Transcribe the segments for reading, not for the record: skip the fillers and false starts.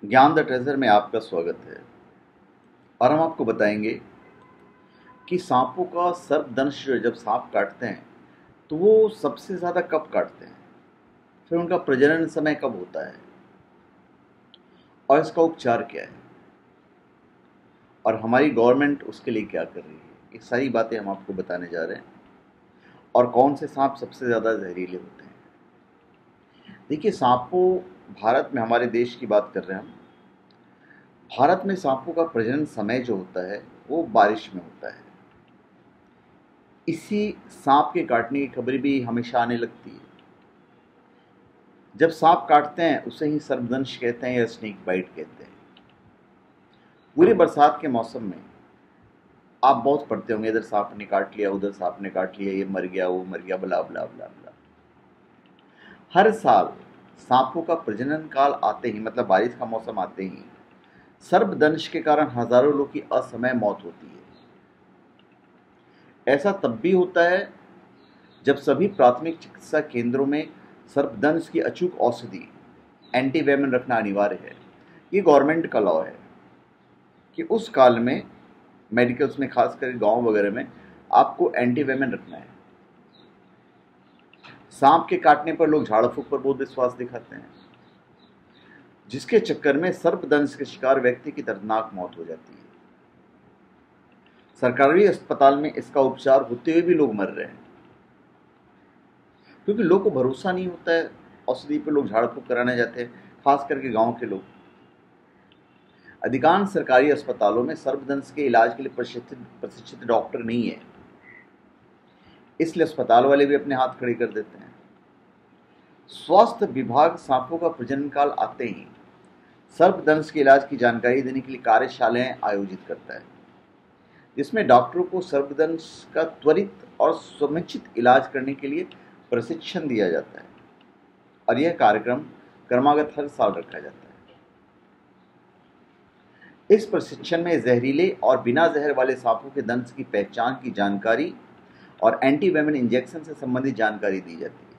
ज्ञान the treasure में आपका स्वागत है। और हम आपको बताएंगे कि सांपों का सर्पदंश जब सांप काटते हैं तो वो सबसे ज़्यादा कब काटते हैं, फिर उनका प्रजनन समय कब होता है और इसका उपचार क्या है और हमारी गवर्नमेंट उसके लिए क्या कर रही है। ये सारी बातें हम आपको बताने जा रहे हैं। और कौन से सांप सबसे ज़्यादा जहरीले होते हैं। देखिए, सांपों भारत में, हमारे देश की बात कर रहे हैं हम। भारत में सांपों का प्रजनन समय जो होता है वो बारिश में होता है। इसी सांप के काटने की खबर भी हमेशा आने लगती है। जब सांप काटते हैं उसे ही सर्पदंश कहते हैं या स्नेक बाइट कहते हैं। पूरे बरसात के मौसम में आप बहुत पढ़ते होंगे, इधर सांप ने काट लिया, उधर सांप ने काट लिया, ये मर गया, वो मर गया, बला बला बला बला। हर साल सांपों का प्रजनन काल आते ही, मतलब बारिश का मौसम आते ही, सर्पदंश के कारण हजारों लोग की असमय मौत होती है। ऐसा तब भी होता है जब सभी प्राथमिक चिकित्सा केंद्रों में सर्पदंश की अचूक औषधि एंटीवेमन रखना अनिवार्य है। ये गवर्नमेंट का लॉ है कि उस काल में मेडिकल्स में, खासकर गांव वगैरह में, आपको एंटीवेमन रखना है। सांप के काटने पर लोग झाड़ फूंक पर बहुत विश्वास दिखाते हैं, जिसके चक्कर में सर्पदंश के शिकार व्यक्ति की दर्दनाक मौत हो जाती है। सरकारी अस्पताल में इसका उपचार होते हुए भी लोग मर रहे हैं, क्योंकि लोगों को भरोसा नहीं होता है औषधि पर। लोग झाड़ फूंक कराने जाते हैं, खास करके गांव के लोग। अधिकांश सरकारी अस्पतालों में सर्पदंश के इलाज के लिए प्रशिक्षित डॉक्टर नहीं है, इसलिए अस्पताल वाले भी अपने हाथ खड़े कर देते हैं। स्वास्थ्य विभाग सांपों का प्रजनन काल आते ही सर्पदंश के इलाज की जानकारी देने के लिए कार्यशालाएं आयोजित करता है, जिसमें डॉक्टरों को सर्पदंश का त्वरित और समुचित इलाज करने के लिए प्रशिक्षण दिया जाता है। और यह कार्यक्रम क्रमागत हर साल रखा जाता है। इस प्रशिक्षण में जहरीले और बिना जहर वाले सांपों के दंश की पहचान की जानकारी और एंटीवेमन इंजेक्शन से संबंधित जानकारी दी जाती है।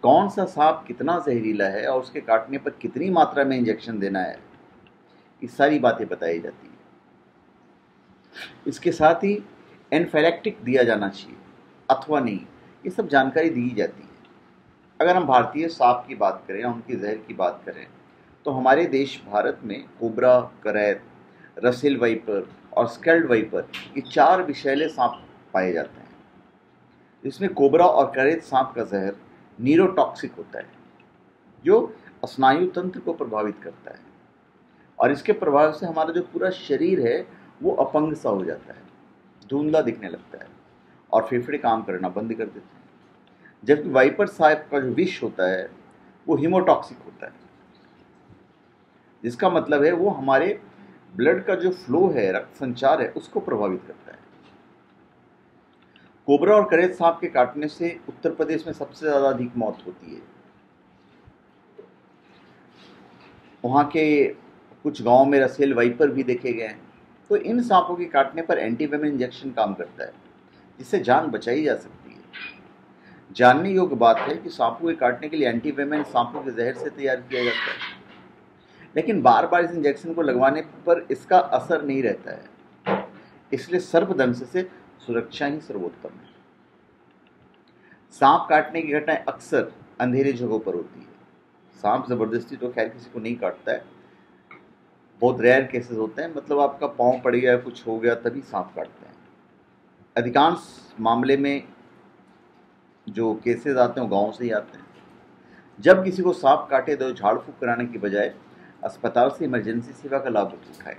कौन सा सांप कितना जहरीला है और उसके काटने पर कितनी मात्रा में इंजेक्शन देना है, ये सारी बातें बताई जाती है। इसके साथ ही एनाफिलैक्टिक दिया जाना चाहिए अथवा नहीं, ये सब जानकारी दी जाती है। अगर हम भारतीय सांप की बात करें या उनके जहर की बात करें तो हमारे देश भारत में कोबरा, करैत, रसेल वाइपर और स्केल्ड वाइपर, ये 4 विषैले सांप पाए जाते हैं। इसमें कोबरा और करैत सांप का जहर न्यूरोटॉक्सिक होता है, जो स्नायु तंत्र को प्रभावित करता है, और इसके प्रभाव से हमारा जो पूरा शरीर है वो अपंग सा हो जाता है, धुंधला दिखने लगता है और फेफड़े काम करना बंद कर देते हैं। जबकि वाइपर सांप का जो विष होता है वो हीमोटॉक्सिक होता है, जिसका मतलब है वो हमारे ब्लड का जो फ्लो है, रक्त संचार है, उसको प्रभावित करता है। कोबरा और करैत सांप के काटने से उत्तर प्रदेश में सबसे ज्यादा अधिक मौत होती है। वहाँ के कुछ गांवों में रसेल वाइपर भी देखे गए हैं। तो इन सांपों के काटने पर एंटीवेमन इंजेक्शन काम करता है, जिससे जान बचाई जा सकती है। जानने योग्य बात है कि सांपों के काटने के लिए एंटीवेमन सांपों के जहर से तैयार किया जाता है, लेकिन बार बार इस इंजेक्शन को लगवाने पर इसका असर नहीं रहता है, इसलिए सर्पदंश से सुरक्षा ही सर्वोत्तम है। सांप काटने की घटनाएं अक्सर अंधेरे जगहों पर होती है। सांप जबरदस्ती तो खैर किसी को नहीं काटता है, बहुत रेयर केसेस होते हैं, मतलब आपका पाँव पड़ गया, कुछ हो गया, तभी सांप काटते हैं। अधिकांश मामले में जो केसेस आते हैं वो गाँव से ही आते हैं। जब किसी को सांप काटे तो झाड़ फूंक कराने की बजाय अस्पताल से इमरजेंसी सेवा का लाभ उठाएं।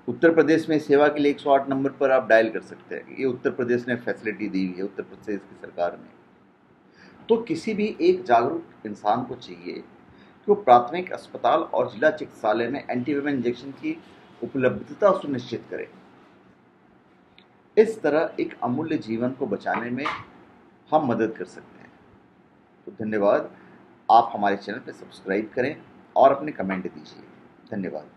उत्तर प्रदेश में सेवा के लिए 108 नंबर पर आप डायल कर सकते हैं। ये उत्तर प्रदेश ने फैसिलिटी दी हुई है, उत्तर प्रदेश की सरकार ने। तो किसी भी एक जागरूक इंसान को चाहिए कि वो प्राथमिक अस्पताल और जिला चिकित्सालय में एंटीवेमन इंजेक्शन की उपलब्धता सुनिश्चित करें। इस तरह एक अमूल्य जीवन को बचाने में हम मदद कर सकते हैं। तो धन्यवाद। आप हमारे चैनल पर सब्सक्राइब करें और अपने कमेंट दीजिए। धन्यवाद।